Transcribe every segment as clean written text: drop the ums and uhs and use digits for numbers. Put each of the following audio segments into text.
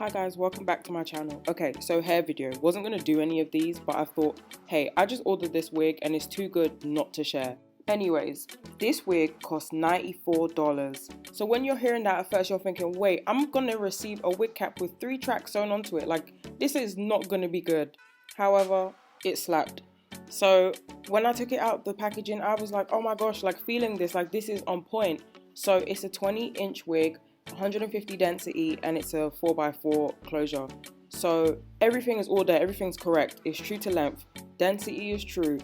Hi guys, welcome back to my channel. Okay, so hair video. Wasn't going to do any of these, but I thought, hey, I just ordered this wig and it's too good not to share. Anyways, this wig cost $94. So when you're hearing that at first, you're thinking, wait, I'm going to receive a wig cap with 3 tracks sewn onto it. Like, this is not going to be good. However, it slapped. So when I took it out the packaging, I was like, oh my gosh, like feeling this, like this is on point. So it's a 20-inch wig, 150 density, and it's a 4x4 closure. So everything is all there, everything's correct, it's true to length, density is true,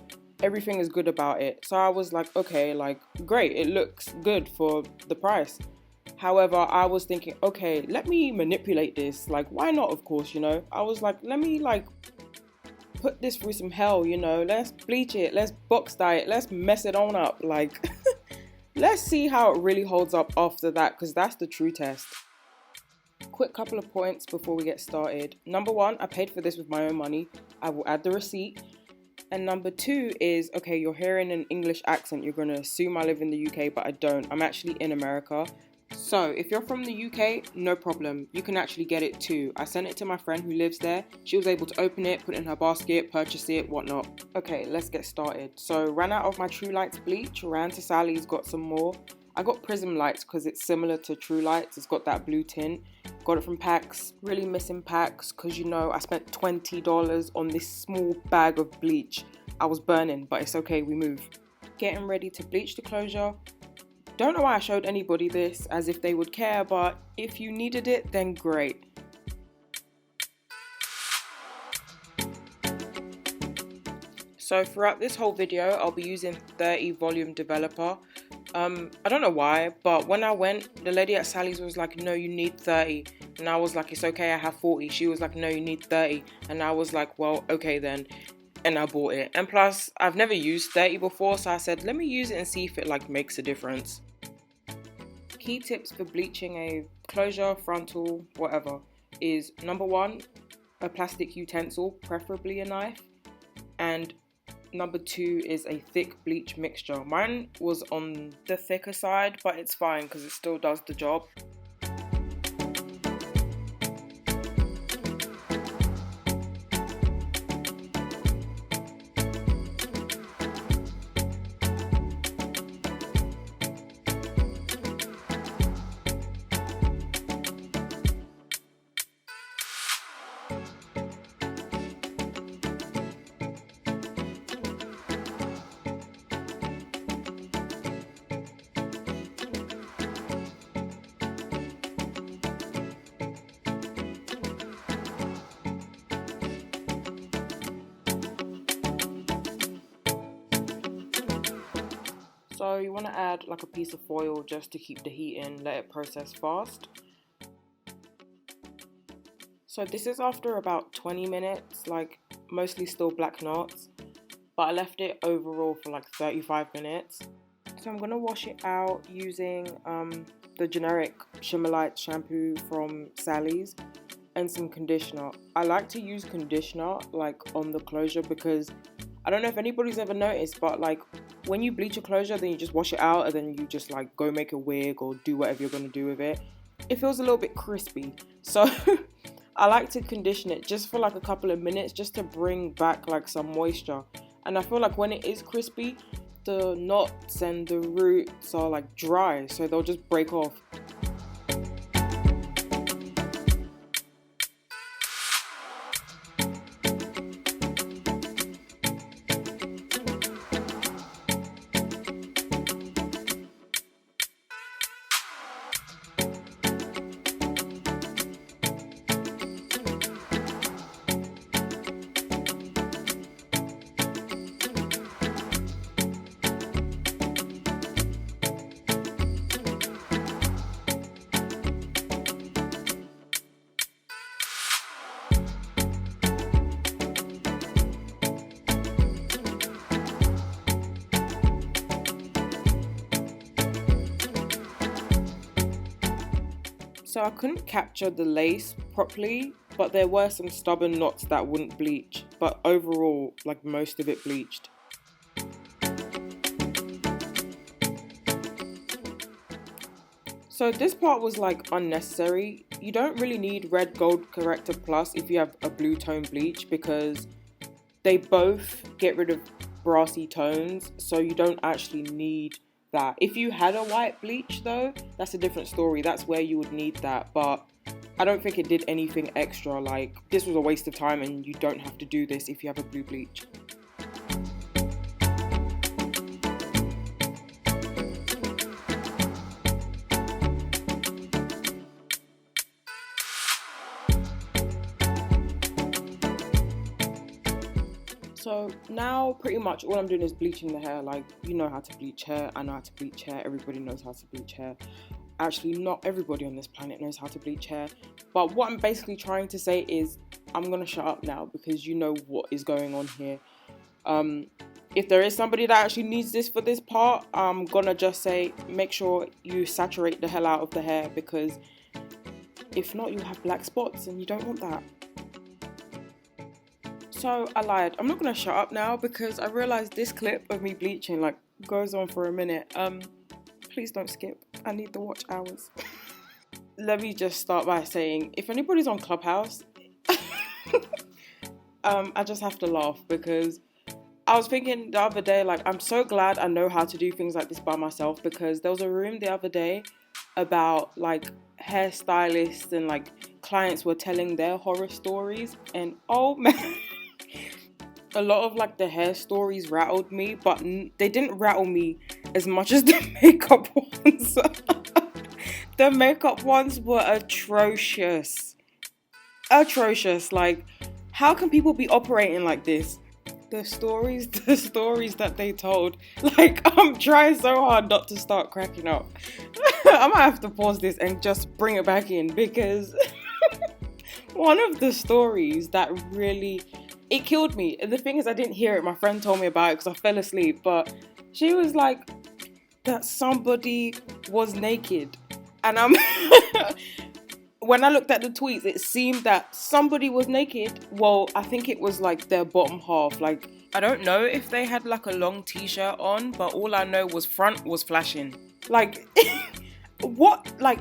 everything is good about it. So I was like, okay, like great, it looks good for the price. However, I was thinking, okay, let me manipulate this, like why not, of course, you know. I was like, let me like put this through some hell, you know, let's bleach it, let's box dye it, let's mess it on up, like let's see how it really holds up after that, because that's the true test. Quick couple of points before we get started. Number one, I paid for this with my own money. I will add the receipt. And number two is, okay, you're hearing an English accent. You're going to assume I live in the UK, but I don't. I'm actually in America. So if you're from the UK, no problem. You can actually get it too. I sent it to my friend who lives there. She was able to open it, put it in her basket, purchase it, whatnot. Okay, let's get started. So ran out of my True Lights bleach, ran to Sally's, got some more. I got Prism Lights because it's similar to True Lights. It's got that blue tint. Got it from Packs. Really missing Packs because, you know, I spent $20 on this small bag of bleach. I was burning, but it's okay, we move. Getting ready to bleach the closure. Don't know why I showed anybody this, as if they would care, but if you needed it, then great. So throughout this whole video, I'll be using 30 volume developer. I don't know why, but when I went, the lady at Sally's was like, no, you need 30. And I was like, it's okay, I have 40. She was like, no, you need 30. And I was like, well, okay then. And I bought it. And plus, I've never used 30 before, so I said, let me use it and see if it like makes a difference. Key tips for bleaching a closure, frontal, whatever, is number one, a plastic utensil, preferably a knife, and number two is a thick bleach mixture. Mine was on the thicker side, but it's fine because it still does the job. So you want to add like a piece of foil just to keep the heat in, let it process fast. So this is after about 20 minutes, like mostly still black knots, but I left it overall for like 35 minutes. So I'm going to wash it out using the generic Shimmer Light shampoo from Sally's and some conditioner. I like to use conditioner like on the closure because I don't know if anybody's ever noticed, but like when you bleach a closure, then you just wash it out and then you just like go make a wig or do whatever you're going to do with it. It feels a little bit crispy. So I like to condition it just for like a couple of minutes just to bring back like some moisture. And I feel like when it is crispy, the knots and the roots are like dry, so they'll just break off. So I couldn't capture the lace properly, but there were some stubborn knots that wouldn't bleach, but overall, like most of it bleached. So this part was like unnecessary. You don't really need red gold corrector plus if you have a blue tone bleach, because they both get rid of brassy tones, so you don't actually need that. If you had a white bleach though, that's a different story. That's where you would need that, but I don't think it did anything extra. Like, this was a waste of time and you don't have to do this if you have a blue bleach. So now pretty much all I'm doing is bleaching the hair. Like, you know how to bleach hair, I know how to bleach hair, everybody knows how to bleach hair. Actually, not everybody on this planet knows how to bleach hair. But what I'm basically trying to say is I'm gonna shut up now because you know what is going on here. If there is somebody that actually needs this for this part, I'm gonna just say make sure you saturate the hell out of the hair, because if not, you'll have black spots and you don't want that. So I lied. I'm not gonna shut up now because I realized this clip of me bleaching like goes on for a minute. Please don't skip. I need the watch hours. Let me just start by saying, if anybody's on Clubhouse, I just have to laugh because I was thinking the other day, like, I'm so glad I know how to do things like this by myself, because there was a room the other day about like hairstylists and like clients were telling their horror stories, and oh man, a lot of like the hair stories rattled me, but they didn't rattle me as much as the makeup ones. The makeup ones were atrocious. Like, how can people be operating like this? The stories that they told, like, I'm trying so hard not to start cracking up. I might have to pause this and just bring it back in, because one of the stories that really, it killed me. The thing is, I didn't hear it. My friend told me about it because I fell asleep, but she was like that somebody was naked, and when I looked at the tweets, it seemed that somebody was naked. Well, I think it was like their bottom half. Like, I don't know if they had like a long t-shirt on, but all I know was front was flashing. Like, what? Like,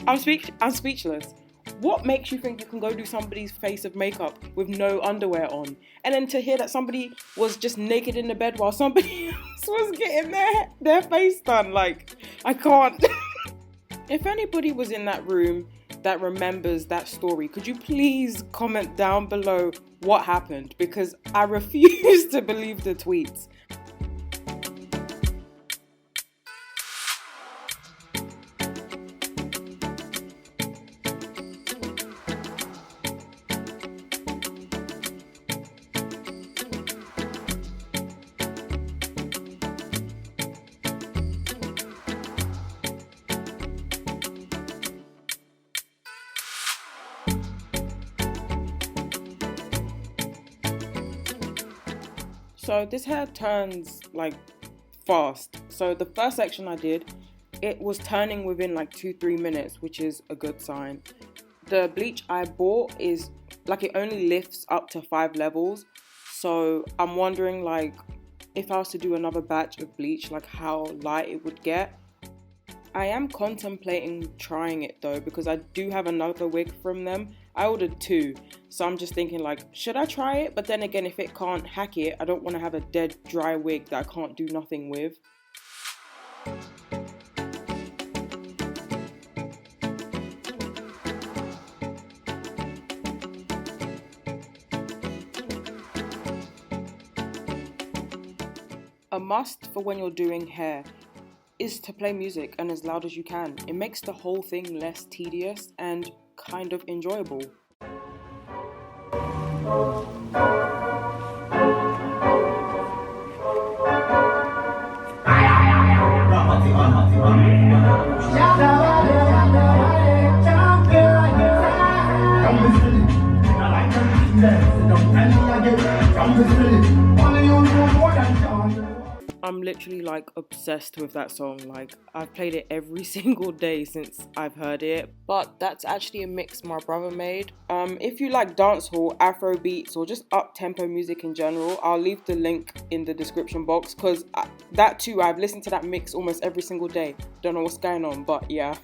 I'm speechless. What makes you think you can go do somebody's face of makeup with no underwear on? And then to hear that somebody was just naked in the bed while somebody else was getting their face done. Like, I can't. If anybody was in that room that remembers that story, could you please comment down below what happened? Because I refuse to believe the tweets. So this hair turns like fast. So the first section I did, it was turning within like 2-3 minutes, which is a good sign. The bleach I bought is like, it only lifts up to 5 levels. So I'm wondering, like, if I was to do another batch of bleach, like how light it would get. I am contemplating trying it though, because I do have another wig from them. I ordered 2, so I'm just thinking, like, should I try it? But then again, if it can't hack it, I don't want to have a dead dry wig that I can't do nothing with. A must for when you're doing hair is to play music, and as loud as you can. It makes the whole thing less tedious and kind of enjoyable. I'm literally like obsessed with that song. Like, I've played it every single day since I've heard it. But that's actually a mix my brother made. If you like dancehall, Afro beats, or just up-tempo music in general, I'll leave the link in the description box, because that too, I've listened to that mix almost every single day. Don't know what's going on, but yeah.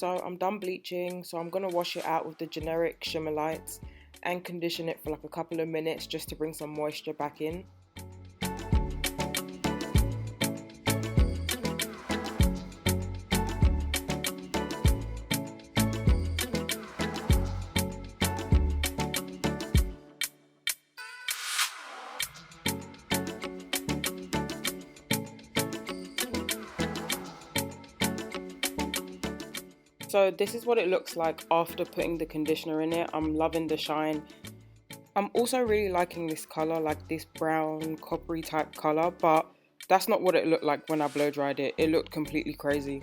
So I'm done bleaching, so I'm going to wash it out with the generic shimmer lights and condition it for like a couple of minutes just to bring some moisture back in. So this is what it looks like after putting the conditioner in it. I'm loving the shine. I'm also really liking this color, like this brown coppery type color, but that's not what it looked like when I blow dried it. It looked completely crazy.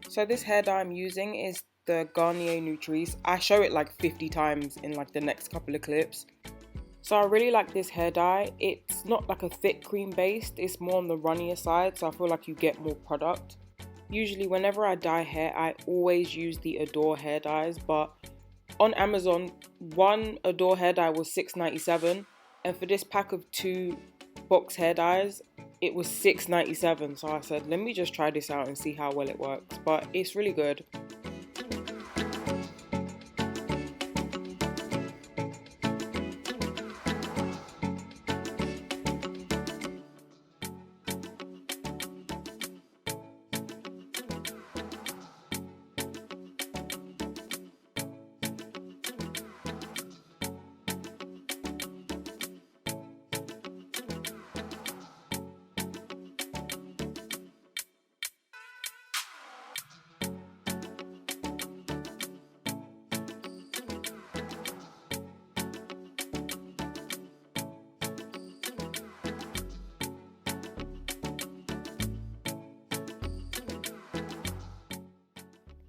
So this hair dye I'm using is the Garnier Nutrice. I show it like 50 times in like the next couple of clips. So I really like this hair dye. It's not like a thick cream based, it's more on the runnier side, so I feel like you get more product. Usually whenever I dye hair, I always use the Adore hair dyes, but on Amazon, one Adore hair dye was $6.97, and for this pack of 2 box hair dyes, it was $6.97. So I said, let me just try this out and see how well it works, but it's really good.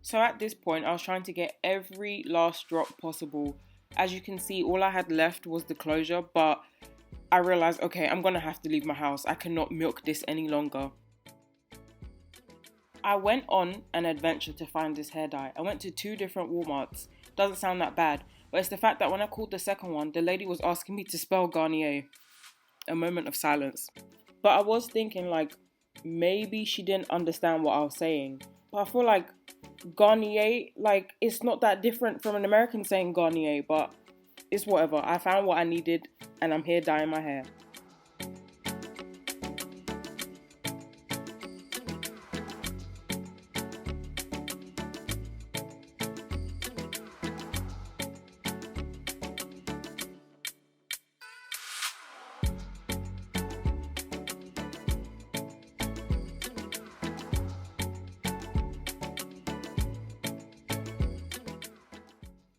So at this point, I was trying to get every last drop possible. As you can see, all I had left was the closure, but I realized, okay, I'm gonna have to leave my house. I cannot milk this any longer. I went on an adventure to find this hair dye. I went to 2 different Walmarts. Doesn't sound that bad, but it's the fact that when I called the second one, the lady was asking me to spell Garnier. A moment of silence. But I was thinking like, maybe she didn't understand what I was saying. But I feel like Garnier, like, it's not that different from an American saying Garnier, but it's whatever. I found what I needed and I'm here dyeing my hair.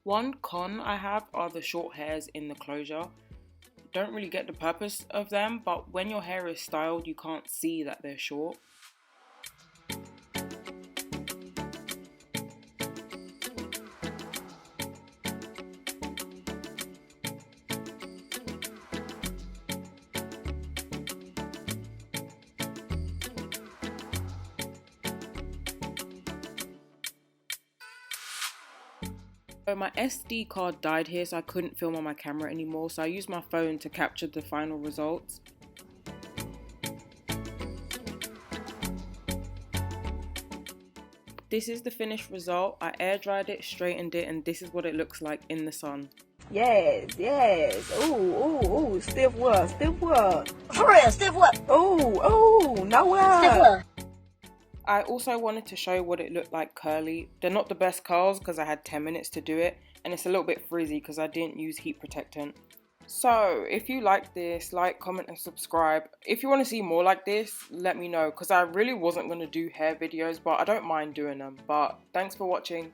One con I have are the short hairs in the closure. Don't really get the purpose of them, but when your hair is styled, you can't see that they're short. So my SD card died here, so I couldn't film on my camera anymore, so I used my phone to capture the final results. This is the finished result. I air dried it, straightened it, and this is what it looks like in the sun. Yes, yes. Ooh, ooh, ooh. Stiff what? Stiff what? For real, stiff what? Ooh, ooh. No what? Stiff what? I also wanted to show what it looked like curly. They're not the best curls because I had 10 minutes to do it, and it's a little bit frizzy because I didn't use heat protectant. So if you like this, like, comment and subscribe. If you want to see more like this, let me know, because I really wasn't going to do hair videos, but I don't mind doing them. But thanks for watching.